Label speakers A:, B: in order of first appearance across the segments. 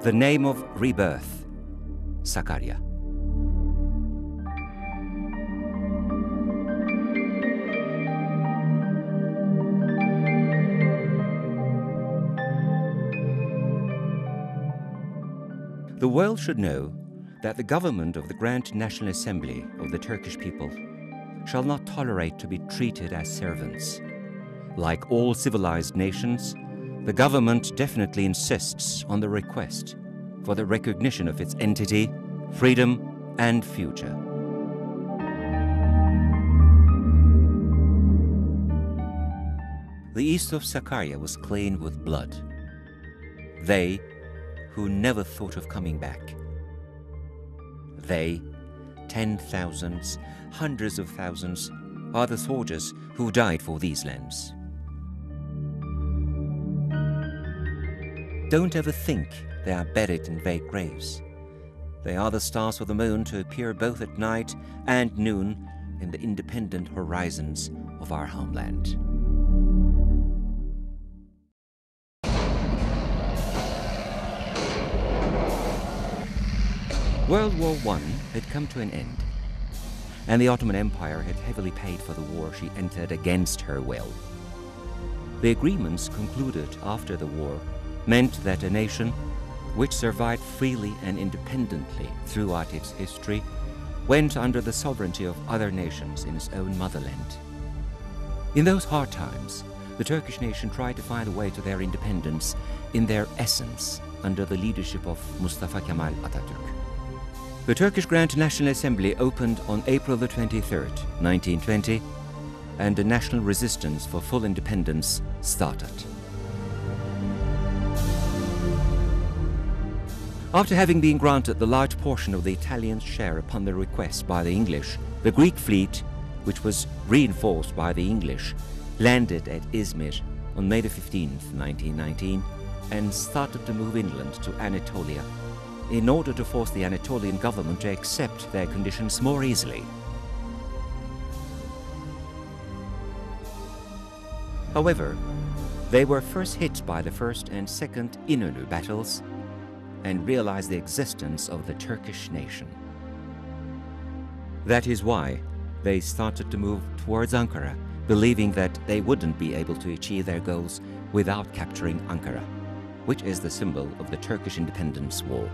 A: The name of rebirth, Sakarya. The world should know that the government of the Grand National Assembly of the Turkish people shall not tolerate to be treated as servants. Like all civilized nations, the government definitely insists on the request for the recognition of its entity, freedom, and future. The east of Sakarya was clean with blood. They who never thought of coming back. They, 10,000s, hundreds of thousands, are the soldiers who died for these lands. Don't ever think they are buried in vague graves. They are the stars of the moon to appear both at night and noon in the independent horizons of our homeland. World War I had come to an end, and the Ottoman Empire had heavily paid for the war she entered against her will. The agreements concluded after the war meant that a nation which survived freely and independently throughout its history went under the sovereignty of other nations in its own motherland. In those hard times, the Turkish nation tried to find a way to their independence in their essence under the leadership of Mustafa Kemal Atatürk. The Turkish Grand National Assembly opened on April the 23rd, 1920, and the national resistance for full independence started. After having been granted the large portion of the Italian share upon their request by the English, the Greek fleet, which was reinforced by the English, landed at Izmir on May the 15th, 1919, and started to move inland to Anatolia in order to force the Anatolian government to accept their conditions more easily. However, they were first hit by the First and Second İnönü battles and realized the existence of the Turkish nation. That is why they started to move towards Ankara, believing that they wouldn't be able to achieve their goals without capturing Ankara, which is the symbol of the Turkish independence war.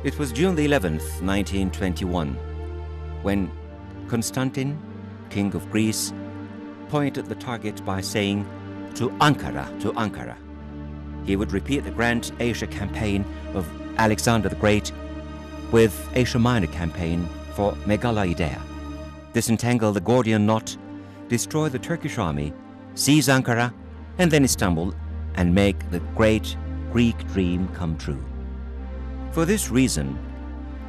A: It was June the 11th, 1921, when Constantine, King of Greece, pointed the target by saying, "To Ankara, to Ankara." He would repeat the Grand Asia Campaign of Alexander the Great with Asia Minor Campaign for Megala Idea, disentangle the Gordian knot, destroy the Turkish army, seize Ankara, and then Istanbul, and make the great Greek dream come true. For this reason,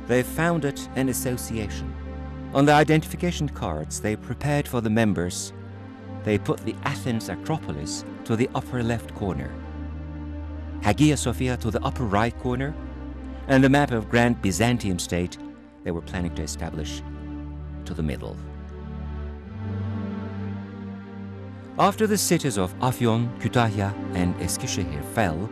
A: they founded an association. On the identification cards they prepared for the members, they put the Athens Acropolis to the upper left corner, Hagia Sophia to the upper right corner, and the map of Grand Byzantium state they were planning to establish to the middle. After the cities of Afyon, Kütahya, and Eskişehir fell,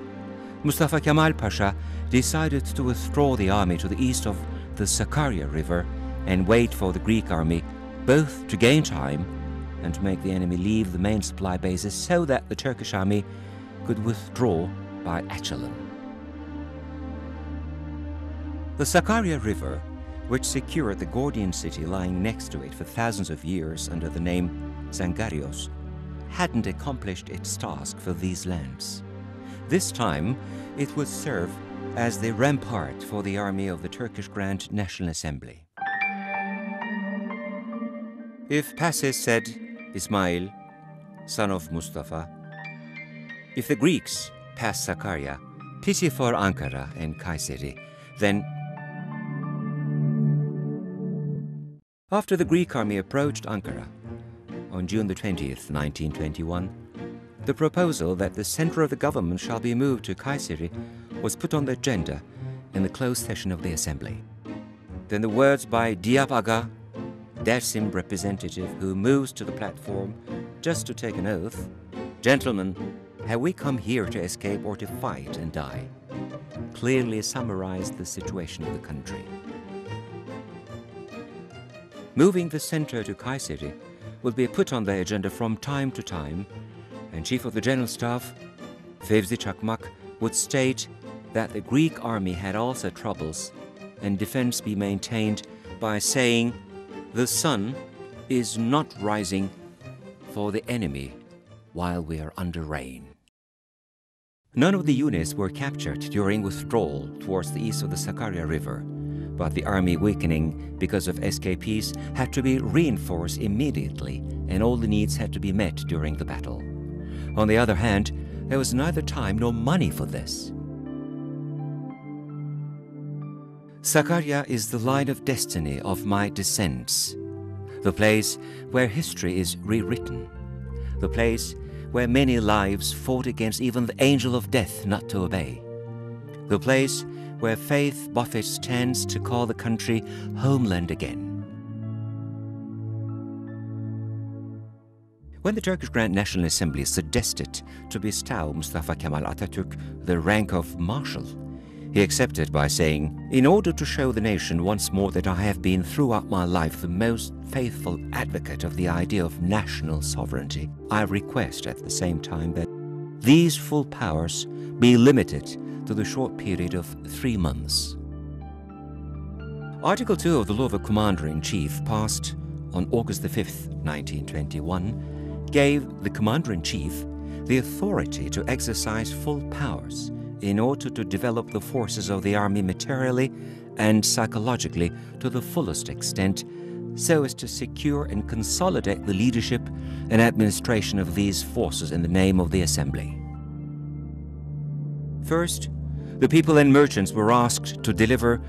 A: Mustafa Kemal Pasha decided to withdraw the army to the east of the Sakarya River and wait for the Greek army both to gain time and to make the enemy leave the main supply bases so that the Turkish army could withdraw by Achelon. The Sakarya River, which secured the Gordian city lying next to it for thousands of years under the name Sangarios, hadn't accomplished its task for these lands. This time, it would serve as the rampart for the army of the Turkish Grand National Assembly. If Passes said, Ismail, son of Mustafa, if the Greeks passed Sakarya, pity for Ankara and Kayseri, then after the Greek army approached Ankara on June the 20th, 1921, the proposal that the center of the government shall be moved to Kayseri was put on the agenda in the closed session of the assembly. Then the words by Diab Aga, Dersim representative who moves to the platform just to take an oath, "Gentlemen, have we come here to escape or to fight and die?" clearly summarized the situation of the country. Moving the center to Kayseri will be put on the agenda from time to time, and Chief of the General Staff, Fevzi Çakmak, would state that the Greek army had also troubles and defense be maintained by saying, "The sun is not rising for the enemy while we are under rain." None of the units were captured during withdrawal towards the east of the Sakarya River, but the army weakening because of escapees had to be reinforced immediately, and all the needs had to be met during the battle. On the other hand, there was neither time nor money for this. Sakarya is the line of destiny of my descents, the place where history is rewritten, the place where many lives fought against even the angel of death not to obey, the place where faith buffets chance to call the country homeland again. When the Turkish Grand National Assembly suggested to bestow Mustafa Kemal Atatürk the rank of Marshal, he accepted by saying, "In order to show the nation once more that I have been throughout my life the most faithful advocate of the idea of national sovereignty, I request at the same time that these full powers be limited to the short period of 3 months." Article 2 of the Law of a Commander-in-Chief, passed on August 5, 1921, gave the Commander-in-Chief the authority to exercise full powers in order to develop the forces of the army materially and psychologically to the fullest extent, so as to secure and consolidate the leadership and administration of these forces in the name of the Assembly. First, the people and merchants were asked to deliver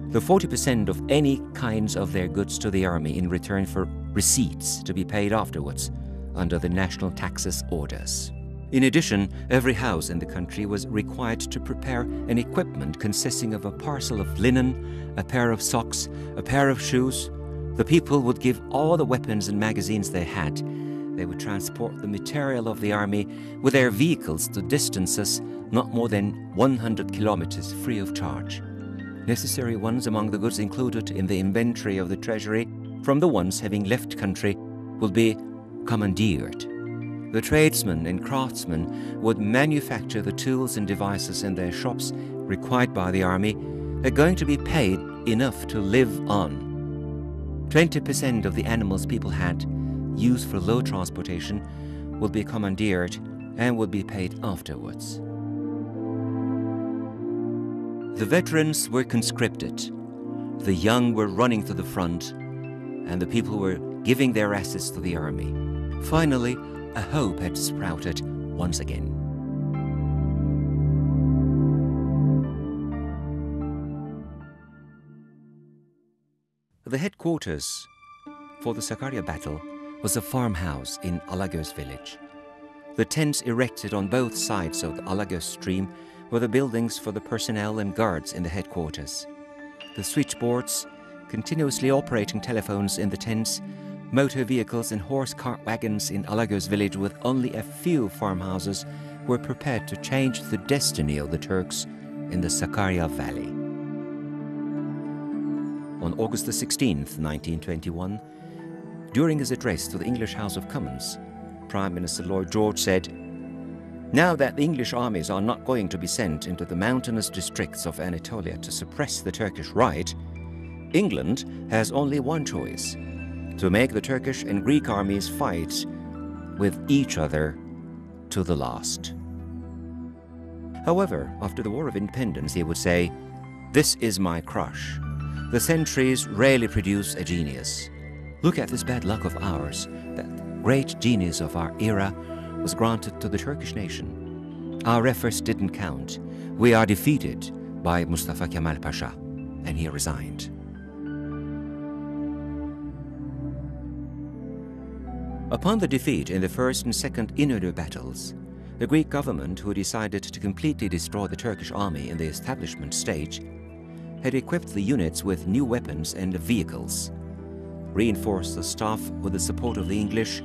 A: the 40% of any kinds of their goods to the army in return for receipts to be paid afterwards under the national taxes orders. In addition, every house in the country was required to prepare an equipment consisting of a parcel of linen, a pair of socks, a pair of shoes. The people would give all the weapons and magazines they had. They would transport the material of the army with their vehicles to distances not more than 100 kilometers free of charge. Necessary ones among the goods included in the inventory of the treasury from the ones having left country will be commandeered. The tradesmen and craftsmen would manufacture the tools and devices in their shops required by the army. They're going to be paid enough to live on. 20% of the animals people had used for load transportation will be commandeered and will be paid afterwards. The veterans were conscripted. The young were running to the front, and the people were giving their assets to the army. Finally, a hope had sprouted once again. The headquarters for the Sakarya battle was a farmhouse in Alagöz village. The tents erected on both sides of the Alagöz stream were the buildings for the personnel and guards in the headquarters. The switchboards, continuously operating telephones in the tents, motor vehicles and horse cart wagons in Alagöz village with only a few farmhouses were prepared to change the destiny of the Turks in the Sakarya Valley. On August 16, 1921, during his address to the English House of Commons, Prime Minister Lloyd George said, "Now that the English armies are not going to be sent into the mountainous districts of Anatolia to suppress the Turkish right, England has only one choice: to make the Turkish and Greek armies fight with each other to the last." However, after the War of Independence, he would say, "This is my crush. The centuries rarely produce a genius. Look at this bad luck of ours, that great genius of our era was granted to the Turkish nation. Our efforts didn't count. We are defeated by Mustafa Kemal Pasha," and he resigned. Upon the defeat in the First and Second Inönü battles, the Greek government, who decided to completely destroy the Turkish army in the establishment stage, had equipped the units with new weapons and vehicles, reinforced the staff with the support of the English,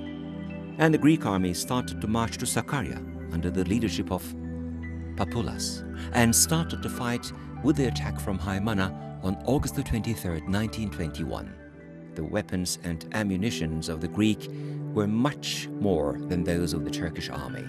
A: and the Greek army started to march to Sakarya, under the leadership of Papulas and started to fight with the attack from Haimana on August the 23rd, 1921. The weapons and ammunitions of the Greek were much more than those of the Turkish army.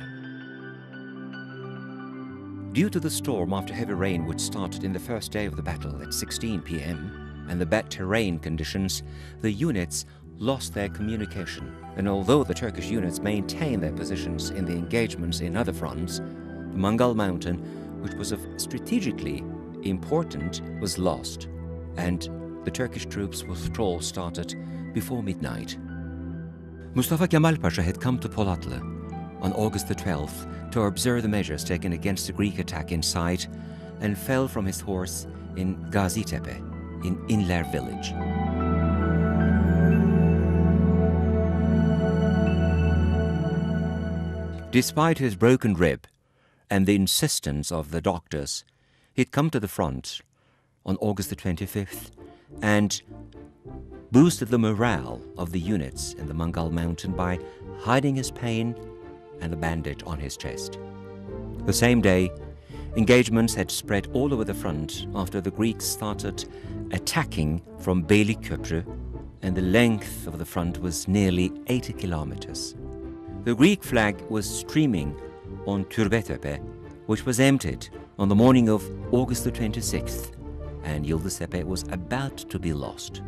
A: Due to the storm after heavy rain which started in the first day of the battle at 16 p.m. and the bad terrain conditions, the units lost their communication, and although the Turkish units maintained their positions in the engagements in other fronts, the Mangal Mountain, which was of strategically important, was lost, and the Turkish troops' withdrawal started before midnight. Mustafa Kemal Pasha had come to Polatlı on August the 12th to observe the measures taken against the Greek attack inside and fell from his horse in Gazitepe, in Inler village. Despite his broken rib and the insistence of the doctors, he'd come to the front on August the 25th and boosted the morale of the units in the Mangal Mountain by hiding his pain and the bandage on his chest. The same day, engagements had spread all over the front after the Greeks started attacking from Beylikköprü, and the length of the front was nearly 80 kilometers. The Greek flag was streaming on Türbetepe, which was emptied on the morning of August the 26th, and Yıldıztepe was about to be lost.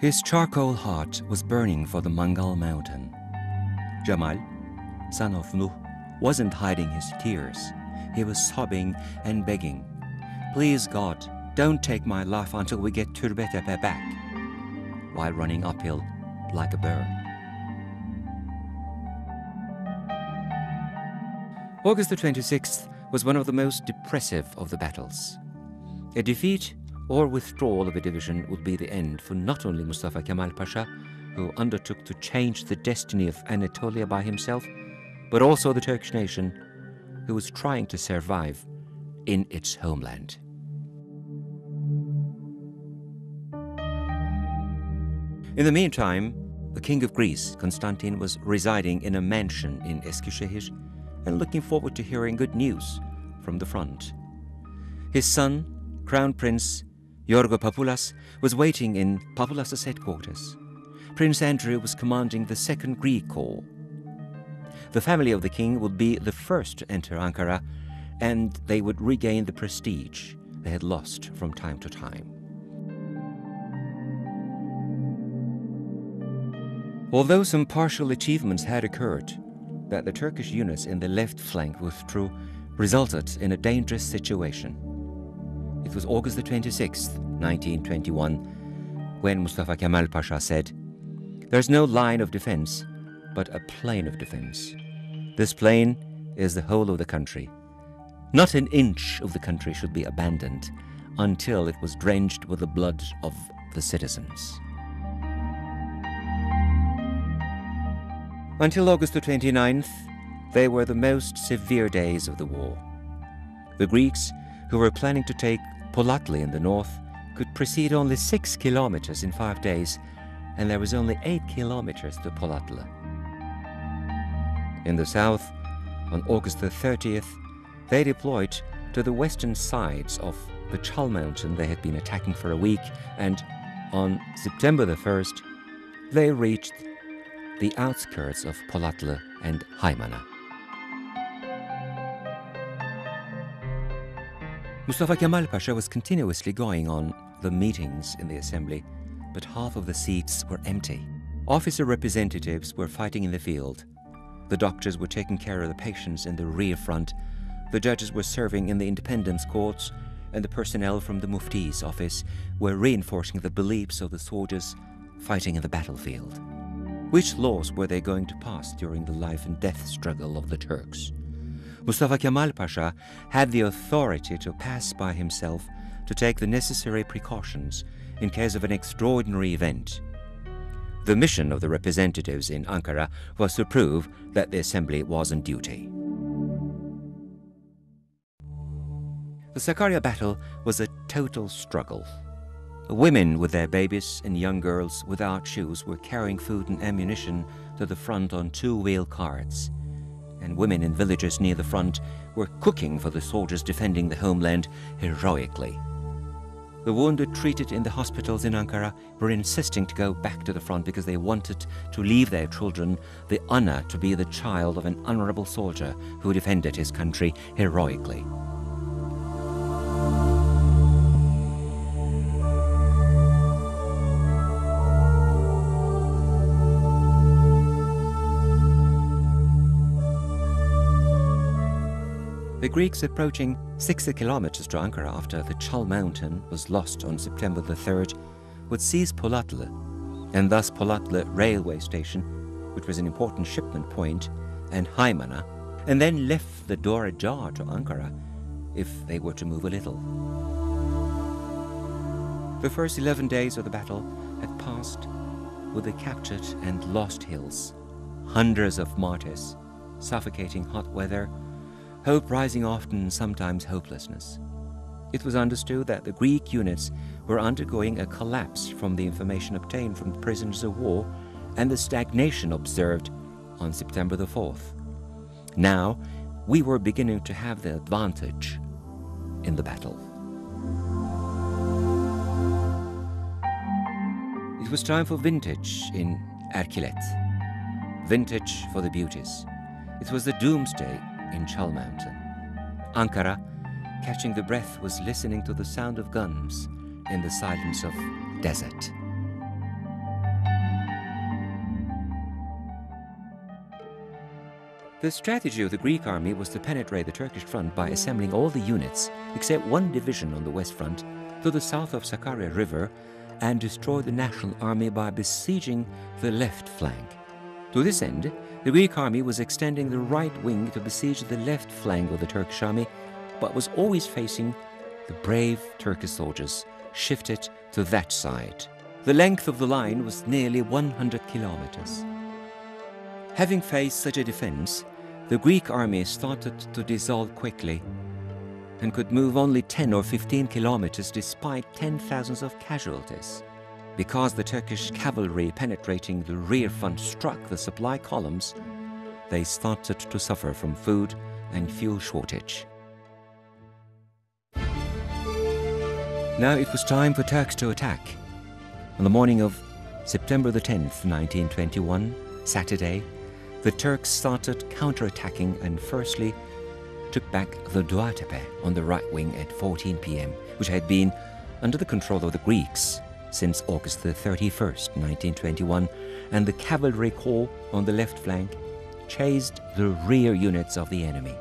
A: His charcoal heart was burning for the Mangal Mountain. Jamal, son of Nuh, wasn't hiding his tears. He was sobbing and begging, "Please God, don't take my life until we get Türbetepe back," while running uphill like a bird. August the 26th was one of the most depressive of the battles. A defeat or withdrawal of a division would be the end for not only Mustafa Kemal Pasha, who undertook to change the destiny of Anatolia by himself, but also the Turkish nation, who was trying to survive in its homeland. In the meantime, the King of Greece, Constantine, was residing in a mansion in Eskişehir and looking forward to hearing good news from the front. His son, Crown Prince Yorgo Papulas, was waiting in Papulas' headquarters. Prince Andrew was commanding the 2nd Greek Corps. The family of the king would be the first to enter Ankara, and they would regain the prestige they had lost from time to time. Although some partial achievements had occurred, that the Turkish units in the left flank withdrew resulted in a dangerous situation. It was August the 26th, 1921, when Mustafa Kemal Pasha said, "There's no line of defense, but a plain of defense. This plain is the whole of the country. Not an inch of the country should be abandoned until it was drenched with the blood of the citizens." Until August the 29th, they were the most severe days of the war. The Greeks, who were planning to take Polatlı in the north, could proceed only 6 kilometers in 5 days, and there was only 8 kilometers to Polatlı. In the south, on August the 30th, they deployed to the western sides of the Chal Mountain they had been attacking for a week, and on September the 1st, they reached the outskirts of Polatlı and Haymana. Mustafa Kemal Pasha was continuously going on the meetings in the assembly, but half of the seats were empty. Officer representatives were fighting in the field. The doctors were taking care of the patients in the rear front. The judges were serving in the independence courts, and the personnel from the Mufti's office were reinforcing the beliefs of the soldiers fighting in the battlefield. Which laws were they going to pass during the life and death struggle of the Turks? Mustafa Kemal Pasha had the authority to pass by himself to take the necessary precautions in case of an extraordinary event. The mission of the representatives in Ankara was to prove that the assembly was on duty. The Sakarya battle was a total struggle. Women with their babies and young girls without shoes were carrying food and ammunition to the front on two-wheel carts. And women in villages near the front were cooking for the soldiers defending the homeland heroically. The wounded treated in the hospitals in Ankara were insisting to go back to the front because they wanted to leave their children the honor to be the child of an honorable soldier who defended his country heroically. The Greeks approaching 60 kilometers to Ankara after the Chal Mountain was lost on September the 3rd would seize Polatlı, and thus Polatlı railway station, which was an important shipment point, and Haymana, and then left the door ajar to Ankara if they were to move a little. The first 11 days of the battle had passed with the captured and lost hills, hundreds of martyrs, suffocating hot weather, hope rising often, sometimes hopelessness. It was understood that the Greek units were undergoing a collapse from the information obtained from prisoners of war and the stagnation observed on September the 4th. Now, we were beginning to have the advantage in the battle. It was time for vintage in Erkilet, vintage for the beauties. It was the doomsday in Chal Mountain. Ankara, catching the breath, was listening to the sound of guns in the silence of desert. The strategy of the Greek army was to penetrate the Turkish front by assembling all the units, except one division on the west front, to the south of Sakarya River and destroy the National Army by besieging the left flank. To this end, the Greek army was extending the right wing to besiege the left flank of the Turkish army, but was always facing the brave Turkish soldiers, shifted to that side. The length of the line was nearly 100 kilometers. Having faced such a defense, the Greek army started to dissolve quickly and could move only 10 or 15 kilometers despite 10,000s of casualties. Because the Turkish cavalry penetrating the rear front struck the supply columns, they started to suffer from food and fuel shortage. Now it was time for Turks to attack. On the morning of September the 10th, 1921, Saturday, the Turks started counterattacking and firstly took back the Duatepe on the right wing at 14 p.m., which had been under the control of the Greeks since August the 31st, 1921, and the cavalry corps on the left flank chased the rear units of the enemy.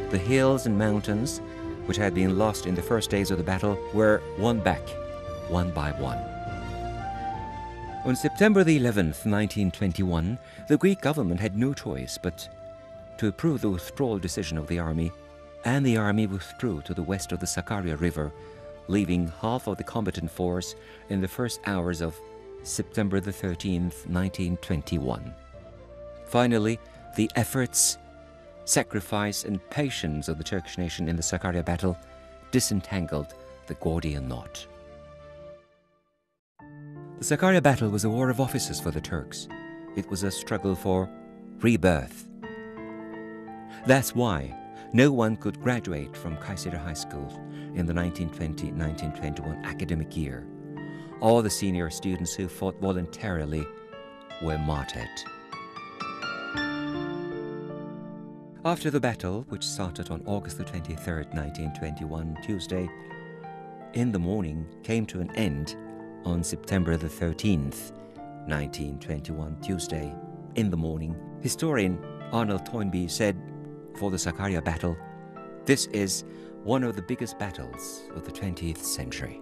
A: The hills and mountains, which had been lost in the first days of the battle, were won back, one by one. On September the 11th, 1921, the Greek government had no choice but to approve the withdrawal decision of the army, and the army withdrew to the west of the Sakarya River, leaving half of the combatant force in the first hours of September the 13th, 1921. Finally, the efforts, sacrifice and patience of the Turkish nation in the Sakarya battle disentangled the Gordian knot. The Sakarya battle was a war of officers for the Turks. It was a struggle for rebirth. That's why no one could graduate from Kayseri High School in the 1920-1921 academic year. All the senior students who fought voluntarily were martyred. After the battle, which started on August the 23rd, 1921, Tuesday, in the morning, came to an end on September the 13th, 1921, Tuesday, in the morning, historian Arnold Toynbee said, for the Sakarya battle, this is one of the biggest battles of the 20th century.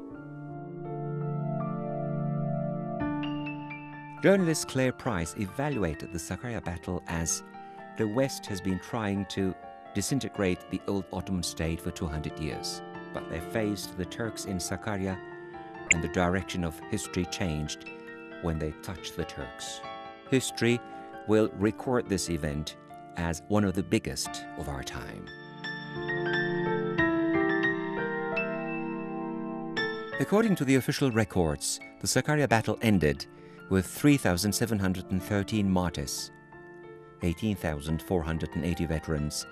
A: Journalist Claire Price evaluated the Sakarya battle as the West has been trying to disintegrate the old Ottoman state for 200 years, but they faced the Turks in Sakarya, and the direction of history changed when they touched the Turks. History will record this event as one of the biggest of our time. According to the official records, the Sakarya battle ended with 3,713 martyrs, 18,480 veterans,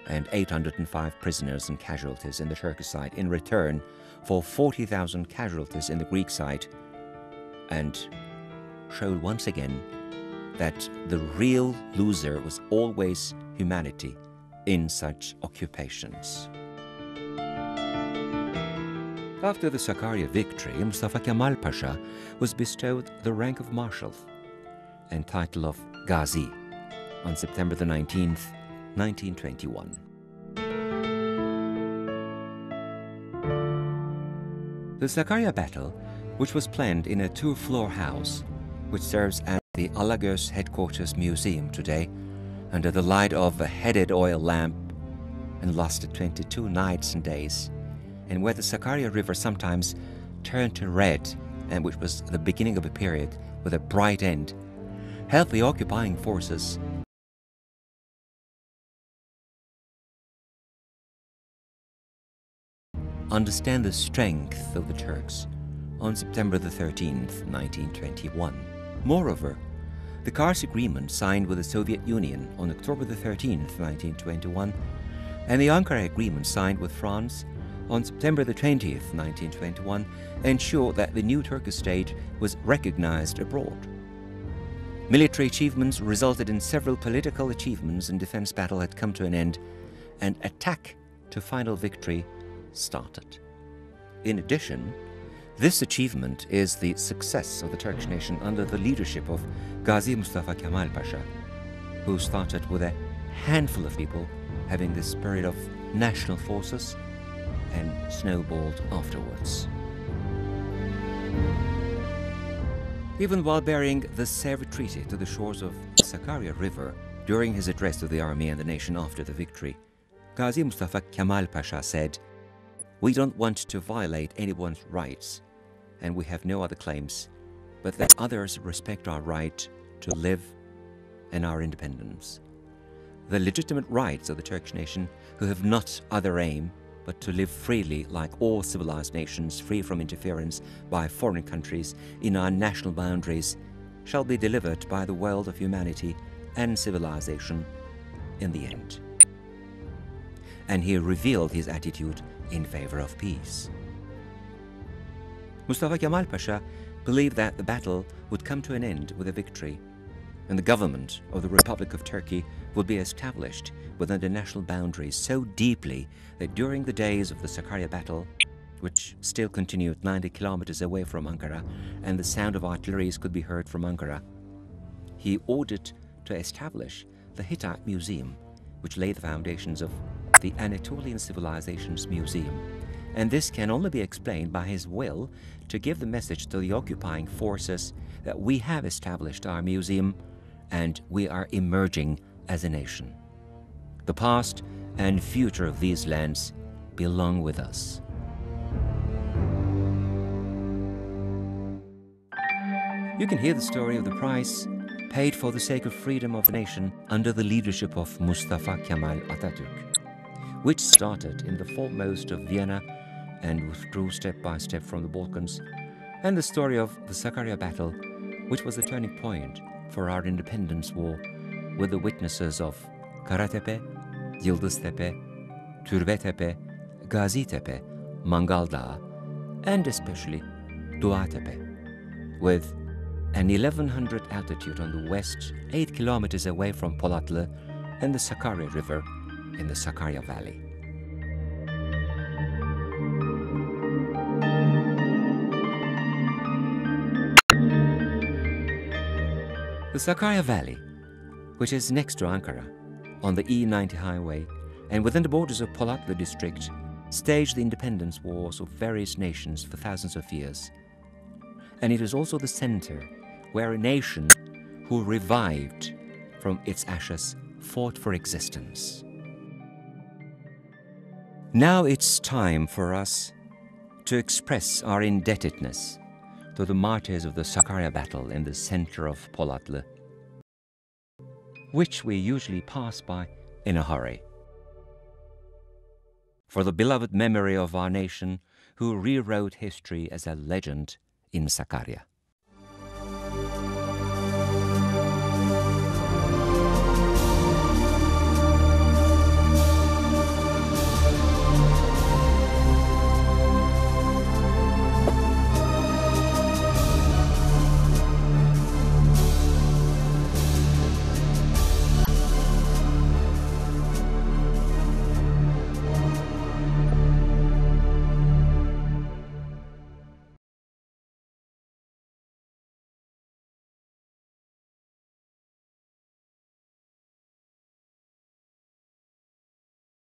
A: and 805 prisoners and casualties in the Turkish side in return for 40,000 casualties in the Greek side, and showed once again that the real loser was always humanity in such occupations. After the Sakarya victory, Mustafa Kemal Pasha was bestowed the rank of Marshal and title of Gazi on September the 19th, 1921. The Sakarya battle, which was planned in a two-floor house, which serves as the Alagöz Headquarters Museum today, under the light of a heated oil lamp, and lasted 22 nights and days, and where the Sakarya River sometimes turned to red, and which was the beginning of a period with a bright end, helped the occupying forces understand the strength of the Turks on September the 13th, 1921. Moreover, the Kars Agreement signed with the Soviet Union on October the 13th, 1921, and the Ankara Agreement signed with France on September the 20th, 1921, ensured that the new Turkish state was recognized abroad. Military achievements resulted in several political achievements, and defense battle had come to an end, and attack to final victory started. In addition, this achievement is the success of the Turkish nation under the leadership of Gazi Mustafa Kemal Pasha, who started with a handful of people having the spirit of national forces and snowballed afterwards. Even while bearing the Sèvres Treaty to the shores of the Sakarya River during his address to the army and the nation after the victory, Gazi Mustafa Kemal Pasha said, "We don't want to violate anyone's rights, and we have no other claims, but that others respect our right to live and our independence. The legitimate rights of the Turkish nation, who have not other aim but to live freely like all civilized nations, free from interference by foreign countries in our national boundaries, shall be delivered by the world of humanity and civilization in the end." And he revealed his attitude in favor of peace. Mustafa Kemal Pasha believed that the battle would come to an end with a victory, and the government of the Republic of Turkey would be established within the national boundaries so deeply that during the days of the Sakarya battle, which still continued 90 kilometers away from Ankara, and the sound of artilleries could be heard from Ankara, he ordered to establish the Hittite Museum, which laid the foundations of the Anatolian Civilizations Museum. And this can only be explained by his will to give the message to the occupying forces that we have established our museum and we are emerging as a nation. The past and future of these lands belong with us. You can hear the story of the price paid for the sake of freedom of the nation under the leadership of Mustafa Kemal Atatürk, which started in the foremost of Vienna and withdrew step by step from the Balkans, and the story of the Sakarya battle, which was the turning point for our independence war, with the witnesses of Karatepe, Yıldıztepe, Türbetepe, Gazitepe, Mangal Dağı, and especially Duatepe, with an 1100 altitude on the west, 8 kilometers away from Polatlı, and the Sakarya River in the Sakarya Valley. The Sakarya Valley, which is next to Ankara, on the E90 highway, and within the borders of Polatlı district, staged the independence wars of various nations for thousands of years. And it is also the center where a nation who revived from its ashes fought for existence. Now it's time for us to express our indebtedness to the martyrs of the Sakarya battle in the center of Polatlı, which we usually pass by in a hurry. For the beloved memory of our nation, who rewrote history as a legend in Sakarya.